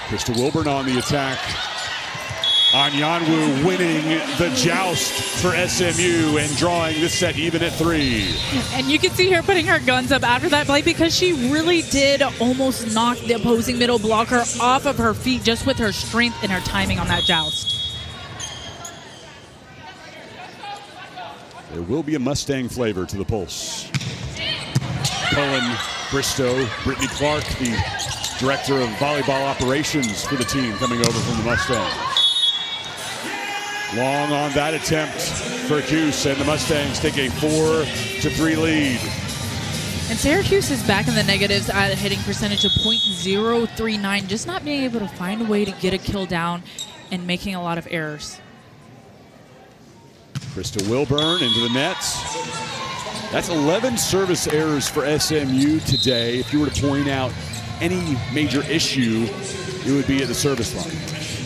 Krista Wilburn on the attack. Anyanwu winning the joust for SMU and drawing this set even at 3. And you can see her putting her guns up after that play because she really did almost knock the opposing middle blocker off of her feet just with her strength and her timing on that joust. There will be a Mustang flavor to the pulse. Cohen, Bristow, Brittany Clark, the director of volleyball operations for the team, coming over from the Mustangs. Long on that attempt for Syracuse, and the Mustangs take a 4-3 lead. And Syracuse is back in the negatives at a hitting percentage of .039, just not being able to find a way to get a kill down and making a lot of errors. Krista Wilburn into the nets. That's 11 service errors for SMU today. If you were to point out any major issue, it would be at the service line.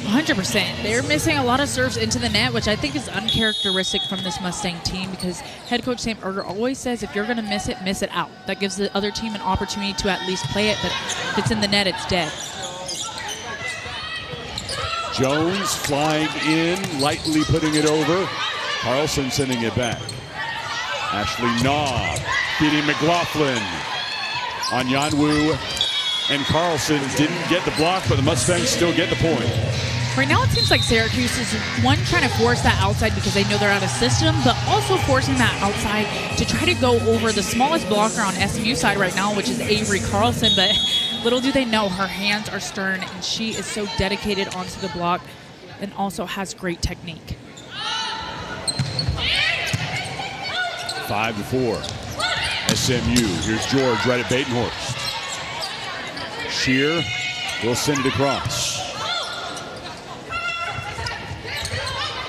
100%. They're missing a lot of serves into the net, which I think is uncharacteristic from this Mustang team because head coach Sam Erger always says if you're going to miss it out. That gives the other team an opportunity to at least play it, but if it's in the net, it's dead. Jones flying in, lightly putting it over. Carlson sending it back. Ashley Naw beating McLaughlin. Anyanwu and Carlson didn't get the block, but the Mustangs still get the point. Right now it seems like Syracuse is, one, trying to force that outside because they know they're out of system, but also forcing that outside to try to go over the smallest blocker on SMU side right now, which is Avery Carlson. But little do they know, her hands are stern, and she is so dedicated onto the block and also has great technique. 5-4. SMU. Here's George right at Batenhorst. Shear will send it across.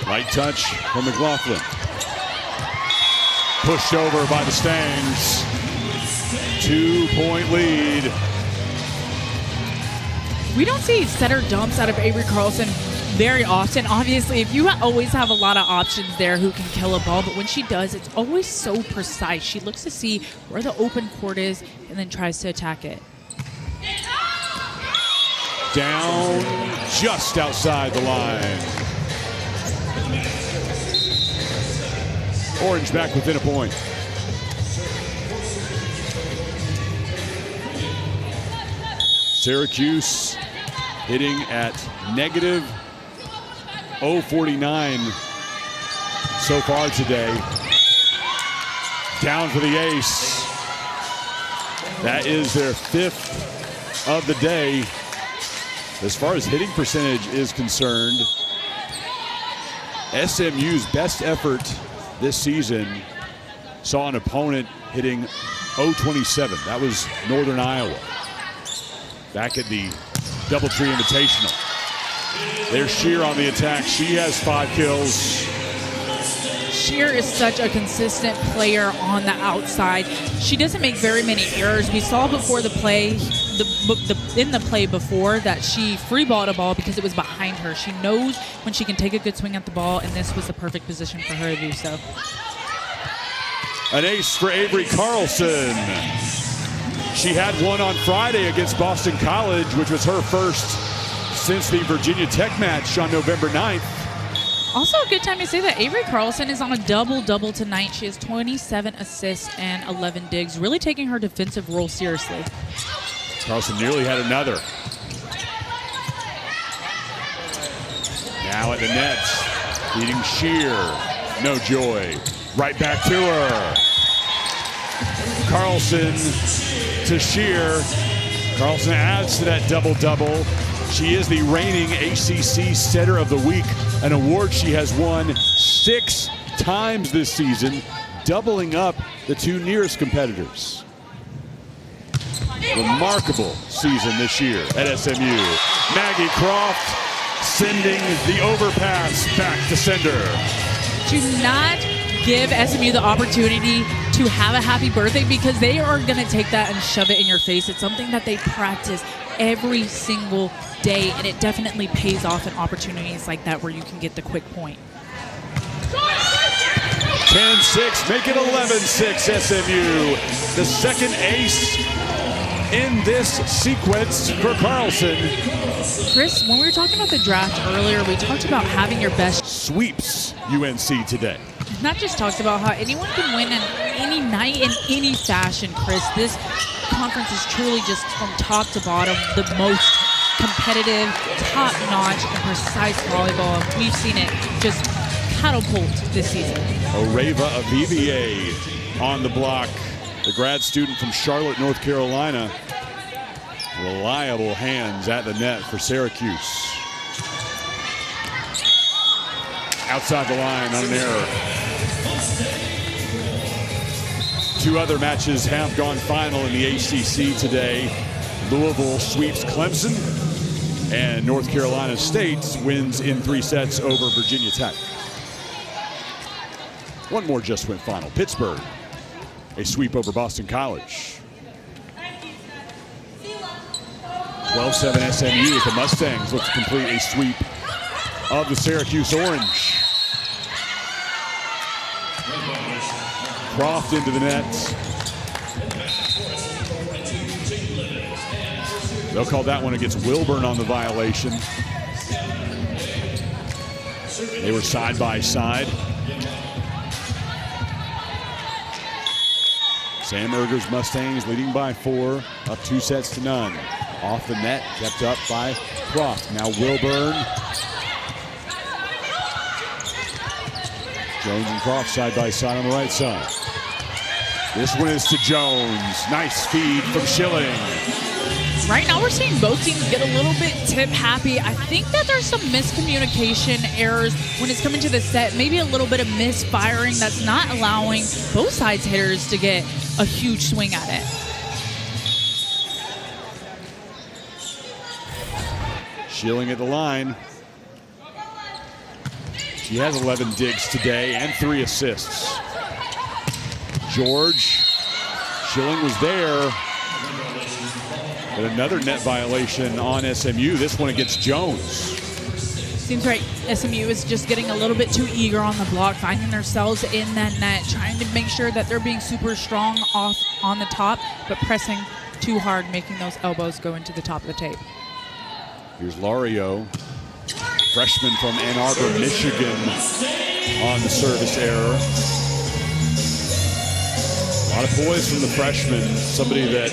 Light touch from McLaughlin. Pushed over by the Stangs. 2-point lead. We don't see setter dumps out of Avery Carlson very often. Obviously, if you always have a lot of options there who can kill a ball, but when she does, it's always so precise. She looks to see where the open court is and then tries to attack it. Down just outside the line. Orange back within a point. Syracuse hitting at negative .049 so far today. Down for the ace. That is their 5th of the day. As far as hitting percentage is concerned, SMU's best effort this season saw an opponent hitting .027. That was Northern Iowa back at the Doubletree Invitational. There's Shear on the attack. She has 5 kills. Shear is such a consistent player on the outside. She doesn't make very many errors. We saw before the play, in the play before, that she free-balled a ball because it was behind her. She knows when she can take a good swing at the ball, and this was the perfect position for her to do so. An ace for Avery Carlson. She had one on Friday against Boston College, which was her first since the Virginia Tech match on November 9th. Also a good time to say that Avery Carlson is on a double-double tonight. She has 27 assists and 11 digs, really taking her defensive role seriously. Carlson nearly had another. Now at the nets, beating Shear. No joy. Right back to her. Carlson to Shear. Carlson adds to that double-double. She is the reigning ACC Setter of the Week, an award she has won 6 times this season, doubling up the 2 nearest competitors. Remarkable season this year at SMU. Maggie Croft sending the overpass back to sender. Do not give SMU the opportunity to have a happy birthday because they are going to take that and shove it in your face. It's something that they practice every single day, and it definitely pays off in opportunities like that where you can get the quick point. 10-6, make it 11-6 SMU. The second ace in this sequence for Carlson. Chris, when we were talking about the draft earlier, we talked about having your best. Sweeps UNC today. Not just talked about how anyone can win in any night in any fashion, Chris. This conference is truly just from top to bottom the most competitive, top-notch, and precise volleyball. We've seen it just catapult this season. Oreva Avivier on the block. The grad student from Charlotte, North Carolina. Reliable hands at the net for Syracuse. Outside the line on an error. Two other matches have gone final in the ACC today. Louisville sweeps Clemson, and North Carolina State wins in 3 sets over Virginia Tech. One more just went final. Pittsburgh, a sweep over Boston College. 12-7 SMU with the Mustangs look to complete a sweep of the Syracuse Orange. Croft into the net. They'll call that one against Wilburn on the violation. They were side by side. Sam Erger's Mustangs leading by 4, up 2 sets to none. Off the net, kept up by Croft. Now Wilburn. Jones and Croft side by side on the right side. This one is to Jones. Nice feed from Schilling. Right now we're seeing both teams get a little bit tip happy. I think that there's some miscommunication errors when it's coming to the set. Maybe a little bit of misfiring that's not allowing both sides hitters to get a huge swing at it. Schilling at the line. She has 11 digs today and 3 assists. George. Schilling was there. But another net violation on SMU. This one against Jones. Seems right. SMU is just getting a little bit too eager on the block, finding themselves in that net, trying to make sure that they're being super strong off on the top, but pressing too hard, making those elbows go into the top of the tape. Here's Lario, freshman from Ann Arbor, Michigan, on the service error. A lot of poise from the freshman, somebody that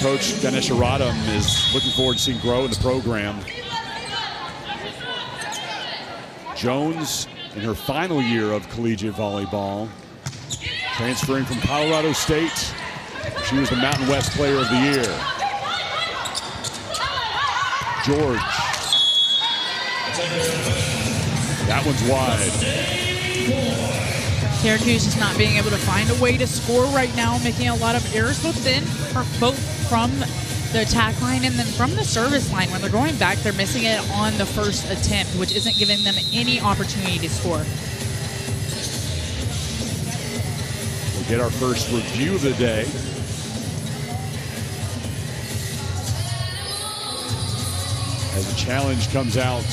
Coach Ganesh Radam is looking forward to seeing grow in the program. Jones in her final year of collegiate volleyball, transferring from Colorado State. She was the Mountain West Player of the Year. George. That one's wide. Syracuse is not being able to find a way to score right now, making a lot of errors both from the attack line and then from the service line. When they're going back, they're missing it on the first attempt, which isn't giving them any opportunity to score. We'll get our first review of the day. As the challenge comes out.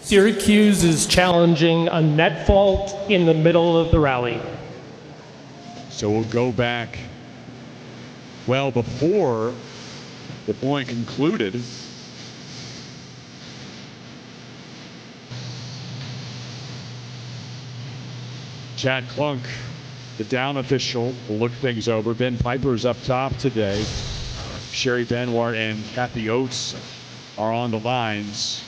Syracuse is challenging a net fault in the middle of the rally. So we'll go back well before the point concluded. Chad Klunk, the down official, will look things over. Ben Piper's up top today. Sherry Banwart and Kathy Oates are on the lines.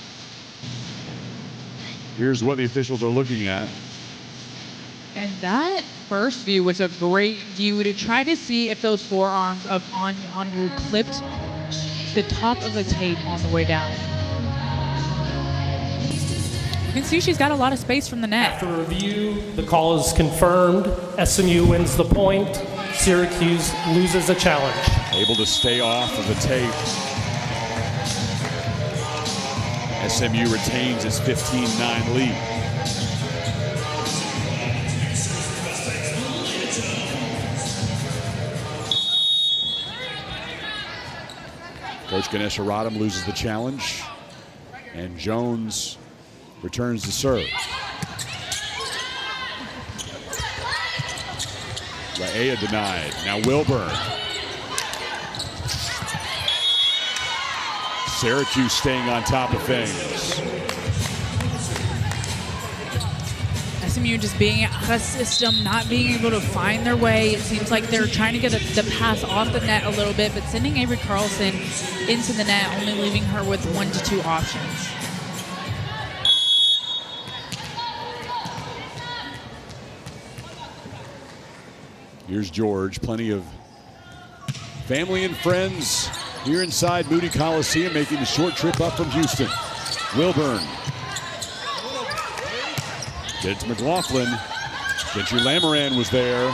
Here's what the officials are looking at. And that first view was a great view to try to see if those forearms of Anyanwu clipped the top of the tape on the way down. You can see she's got a lot of space from the net. After review, the call is confirmed. SMU wins the point. Syracuse loses a challenge. Able to stay off of the tape. SMU retains its 15-9 lead. Coach Ganesh Radam loses the challenge, and Jones returns the serve. Right Aya denied. Now Wilburn. Syracuse staying on top of things. SMU just being out of system, not being able to find their way. It seems like they're trying to get the pass off the net a little bit, but sending Avery Carlson into the net, only leaving her with 1 to 2 options. Here's George, plenty of family and friends here inside Moody Coliseum, making the short trip up from Houston. Wilburn. Get it to McLaughlin. Gentry Lamoran was there.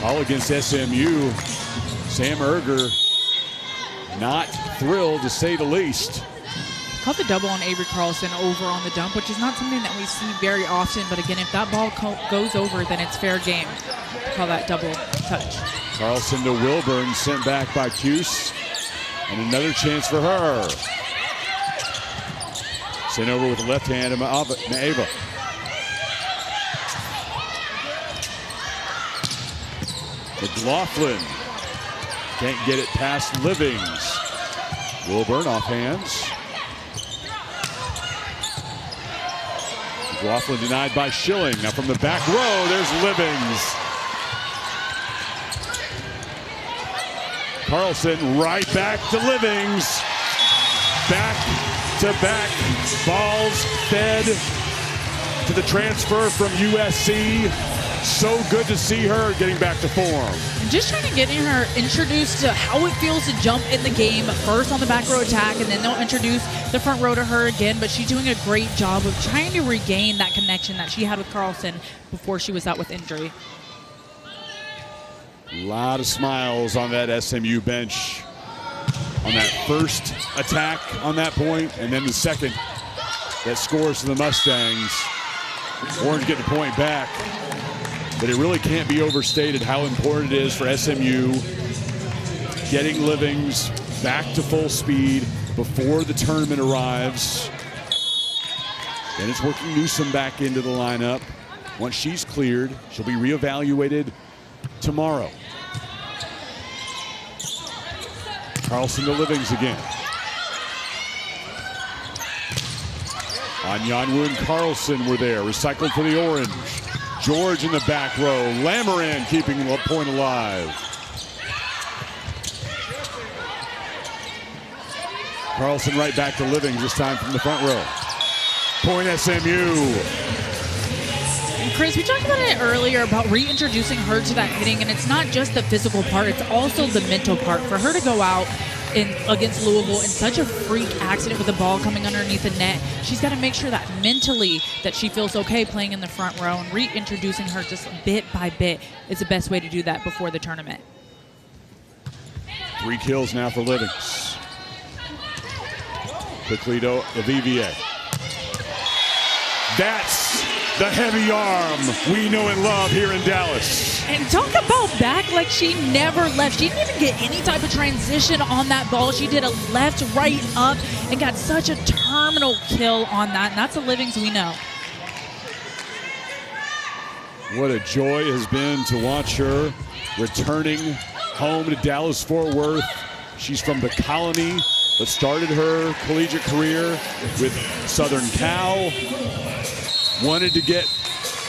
All against SMU. Sam Erger not thrilled, to say the least. Caught the double on Avery Carlson over on the dump, which is not something that we see very often. But again, if that ball goes over, then it's fair game. Call that double touch. Carlson to Wilburn, sent back by Cuse. And another chance for her. Sent over with the left hand to Maeva. McLaughlin can't get it past Livings. Wilburn off hands. McLaughlin denied by Schilling. Now from the back row, there's Livings. Carlson right back to Livings. Back to back balls fed to the transfer from USC. So good to see her getting back to form. Just trying to get her introduced to how it feels to jump in the game. First on the back row attack, and then they'll introduce the front row to her again. But she's doing a great job of trying to regain that connection that she had with Carlson before she was out with injury. A lot of smiles on that SMU bench on that first attack on that point, and then the second that scores for the Mustangs. Orange get the point back, but it really can't be overstated how important it is for SMU getting Livings back to full speed before the tournament arrives. Then it's working Newsom back into the lineup. Once she's cleared, she'll be reevaluated tomorrow. Carlson to Livings again. Anyanwu and Carlson were there, recycled for the Orange. George in the back row. Lamoran keeping the point alive. Carlson right back to Livings, this time from the front row. Point SMU. Chris, we talked about it earlier about reintroducing her to that hitting, and it's not just the physical part, it's also the mental part. For her to go out against Louisville in such a freak accident with the ball coming underneath the net, she's got to make sure that mentally that she feels okay playing in the front row, and reintroducing her just bit by bit is the best way to do that before the tournament. 3 kills now for Livings. Quickly to Vivier. That's the heavy arm we know and love here in Dallas. And talk about back like she never left. She didn't even get any type of transition on that ball. She did a left, right, up, and got such a terminal kill on that. And that's the Livings we know. What a joy it has been to watch her returning home to Dallas-Fort Worth. She's from the Colony, but started her collegiate career with Southern Cal. Wanted to get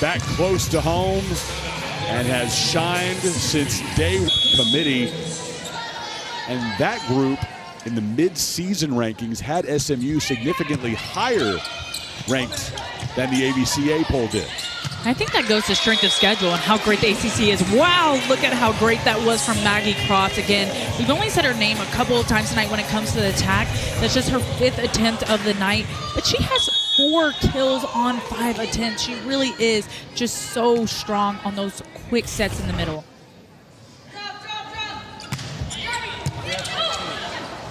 back close to home and has shined since day one. Committee. And that group in the mid-season rankings had SMU significantly higher ranked than the ABCA poll did. I think that goes to strength of schedule and how great the ACC is. Wow, look at how great that was from Maggie Croft. Again, we've only said her name a couple of times tonight when it comes to the attack. That's just her 5th attempt of the night. But she has 4 kills on 5 attempts. She really is just so strong on those quick sets in the middle.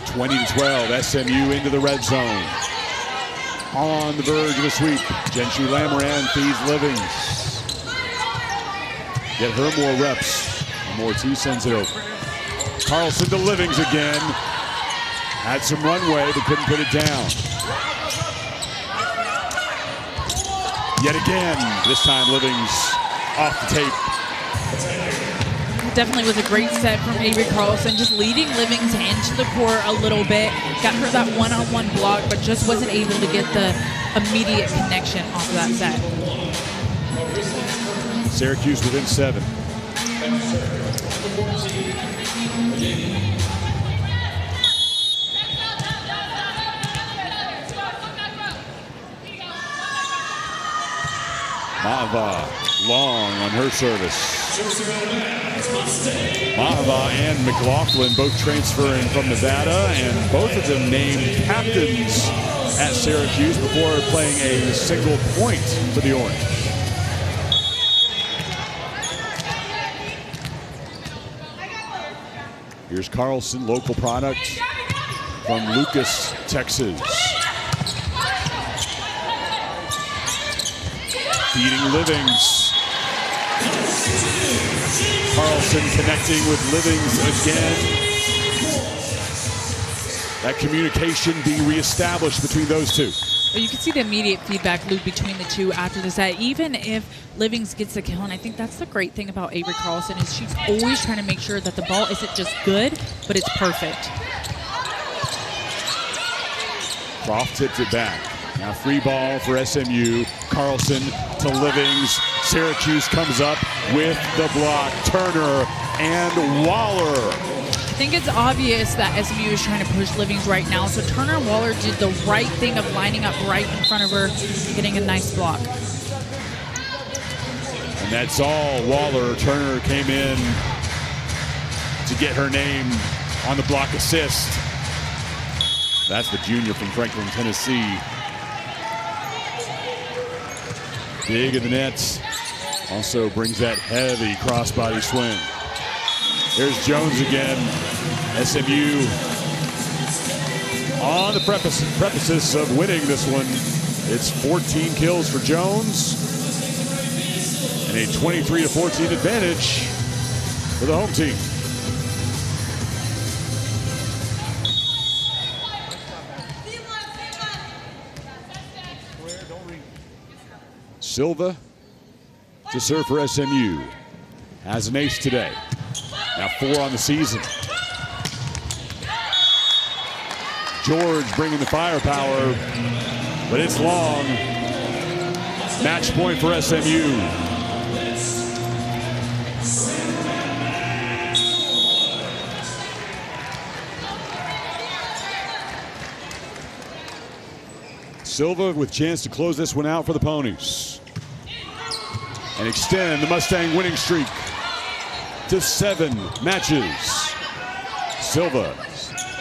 20-12, SMU into the red zone. On the verge of a sweep. Gentry Lamoran feeds Livings. Get her more reps. Morty sends it over. Carlson to Livings again. Had some runway, but couldn't put it down. yet again. This time Livings off the tape. Definitely was a great set from Avery Carlson, just leading Livings into the court a little bit. Got her that one-on-one block, but just wasn't able to get the immediate connection off of that set. Syracuse within 7. Mahava long on her service. Mahava and McLaughlin both transferring from Nevada, and both of them named captains at Syracuse before playing a single point for the Orange. Here's Carlson, local product from Lucas, Texas. Feeding Livings. Carlson connecting with Livings again. That communication being reestablished between those two. Well, you can see the immediate feedback loop between the two after the set, even if Livings gets the kill. And I think that's the great thing about Avery Carlson is she's always trying to make sure that the ball isn't just good, but it's perfect. Croft tips it back. Now free ball for SMU. Carlson to Livings. Syracuse comes up with the block. Turner and Waller. I think it's obvious that SMU is trying to push Livings right now. So Turner and Waller did the right thing of lining up right in front of her, getting a nice block. And that's all Waller. Turner came in to get her name on the block assist. That's the junior from Franklin, Tennessee. Big in the nets. Also brings that heavy crossbody swing. There's Jones again. SMU on the precipice of winning this one. It's 14 kills for Jones and a 23-14 advantage for the home team. Silva to serve for SMU. Has an ace today. Now 4 on the season. George bringing the firepower, but it's long. Match point for SMU. Silva with chance to close this one out for the Ponies and extend the Mustang winning streak to 7 matches. Silva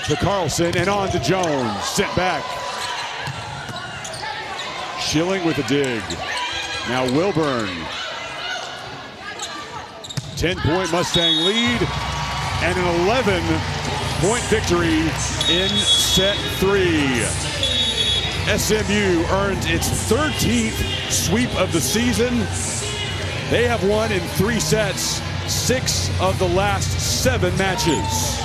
to Carlson and on to Jones. Sent back. Schilling with a dig. Now Wilburn. 10-point Mustang lead and an 11-point victory in set 3. SMU earned its 13th sweep of the season. They have won in 3 sets, 6 of the last 7 matches.